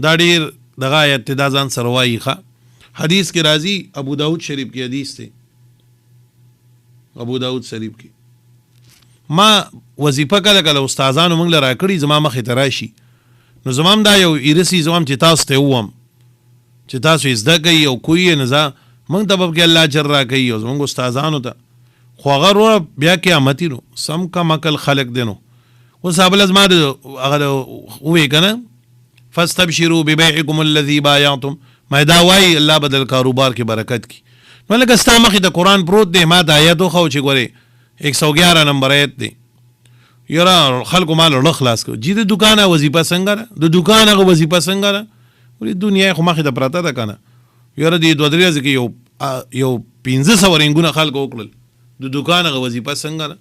دا ډیر دغه آیت ته دا ځان سره وایي ښه. حدیث کې راځي ابو داود شریف کې حدیث دی، ابو داود شریف کې ما وظیفه کله کله استادانو موږ له راکړي زما مخې ته راشي نو زمام دا یو ایرسی زمام چې تاسو ته ووم چې تاسو یې زده کوئ او کوی یې نه ځه موږ ته به پکې الله اجر راکوي او زموږ استادانو ته خو هغه وروره بیا قیامتي نو سم کم عقل خلق دی نو اوس هغه زما هغه ووایي که نه فاستبشروا ببیعکم الذي بایعتم ما دا وایي الله به د کاروبار کې برکت کړي. نو لکه ستا مخې ته قرآن پروت دی ما ته آیت وښو چې ګورې 111 نمبر آیت دی یاره خلکو مال زړه خلاص کړو جي د دوکانه وظیفه څنګه ده د دوکان هغه وظیفه څنګه ده ولې دنیا خو مخې ته پرته ده که نه یاره دې 2-3 ورځې کې یو 1500 رنګونه خلکو وکړل د دوکان هغه وظیفه څنګه ده.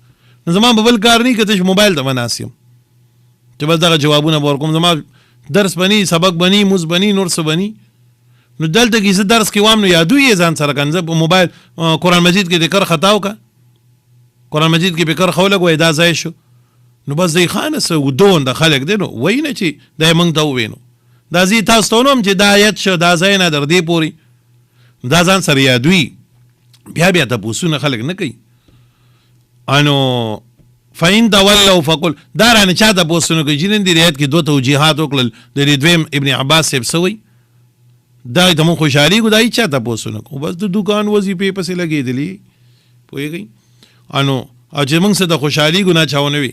نو زما به بل کار نه که ته موبایل ته به ناست یم چې بس دغه جوابونه به ورکوم زما درس بني سبق بني موز بني نور څه بني. نو دلته کې زه درس کې وام نو یادوي یې ځان سره کنه زه په موبایل قرآن مجید کې د کر خطا وکړه قرآن مجید کې به کر خو لګوي دا ځای شو نو بس دی خانه څه ودون د خلک دی نو وایي نه چې دا یې موږ ته ووینو دا زه تاسو ته ونوم چې دا آیت شو دا ځای نه در دې پورې دا ځان سره یادوي بیا تپوسونه خلک نه کوي. انو فإن تولوا فقل دا رانه چا تپوسونه کوي چې نن دې آیت کې 2 توجیهات وکړل د دویم ابن عباس صاحب سوی دا ته مونږ خوشحالي کو دا چا تپوسونه کو بس د دکان وظیفې پسې لګېدلي پوهېږئ. انو او چې موږ څه د خوشحالي ګناه چاونه وي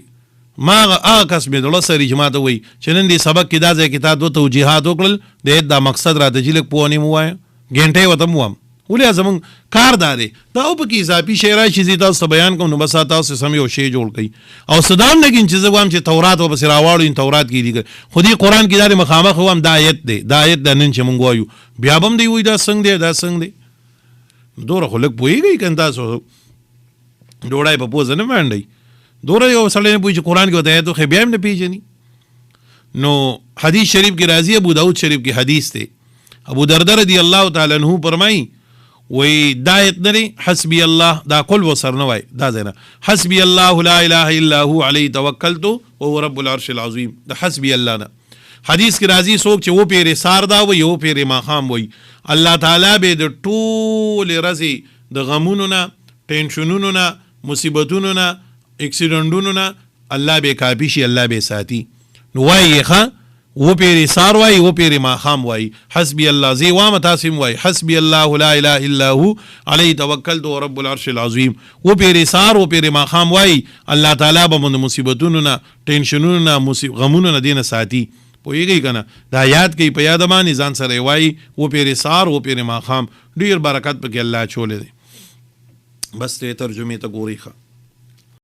ما هغه کس مې زړه سري چې ما ته وایي چې نن دې سبق کې دا ځای کې تا 2 توجیهات وکړل د دا مقصد راته چې لږ پوه نه مو وایه ګنټې ورته مو وایم ولې زمونږ کار دا دی دا او پکې اضافي شی راشي چې تاسو ته بیان کوم نو بس تاسو سم یو شی جوړ کړئ او صدام لګین چې زه وایم چې تورات وبس راواړو تورات کې دي خو دې قرآن کې دا مخامخ وام دا آیت دی دا آیت د نن چې مونږ وایو بیا به هم دی وایي دا څنګه دی دا څنګه دی دوره خو لږ پوهېږئ که تاسو ډوړی په پوزه نه باندئ دوره یو سړی نه پوهېږي چې قرآن کې ورته آیت وښیي بیا هم نه پېژني. نو حدیث شریف کې راځي ابو داود شریف کې حدیث دی ابو درده رضی الله تعالی عنہ فرمایي وی دا آیت نری حسبی الله دا کل وسر نه وای دا زینا حسبی الله لا اله الا هو علیه توکلت وهو رب العرش العظیم دا حسبی الله نه حدیث کې راځي څوک چې و پیره سار دا و یو پیره ماخام وای الله تعالی به د ټول رزي د غمونو نه ټینشنونو نه مصیبتونو نه اکسیډنټونو نه الله به کافی شي الله به ساتي. نو وای ښه و پیری سار وای و پیری ماخام وای حسبی الله زی وام تاسم وای حسبی الله لا اله الا هو علیه توکلت ورب العرش العظیم و پیری سار و پیری ماخام وای الله تعالی به من مصیبتونو نه ټینشنونو نه غمونو نه دینه ساتي پوهېږئ که نه دا یاد کوي په یاد باندې ځان سره وای و پیری سار و پیری ماخام ډیر برکت پکې الله چولې دی. بس ته ترجمه ته ګورئ ښه